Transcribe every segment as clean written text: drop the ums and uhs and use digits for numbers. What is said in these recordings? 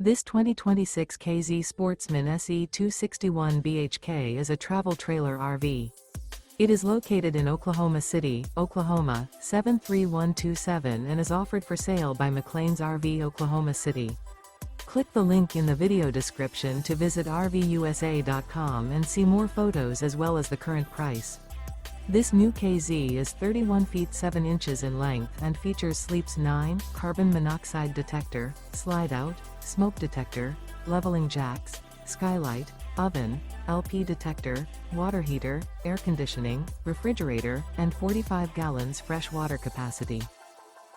This 2026 K-Z Sportsmen SE 261 BHK is a travel trailer RV. It is located in Oklahoma City, Oklahoma, 73127 and is offered for sale by McClain's RV Oklahoma City. Click the link in the video description to visit RVUSA.com and see more photos as well as the current price. This new K-Z is 31 feet 7 inches in length and features Sleep's 9, carbon monoxide detector, Slideout, smoke detector, leveling jacks, Skylight, oven, LP detector, water heater, air conditioning, refrigerator, and 45 gallons fresh water capacity.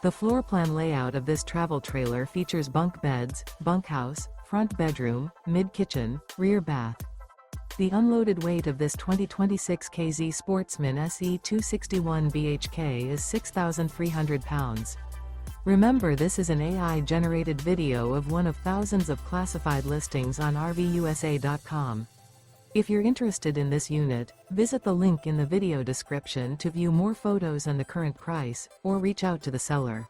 The floor plan layout of this travel trailer features bunk beds, bunkhouse, front bedroom, mid-kitchen, rear bath. The unloaded weight of this 2026 K-Z Sportsmen SE 261 BHK is 6,300 pounds. Remember, this is an AI-generated video of one of thousands of classified listings on RVUSA.com. If you're interested in this unit, visit the link in the video description to view more photos and the current price, or reach out to the seller.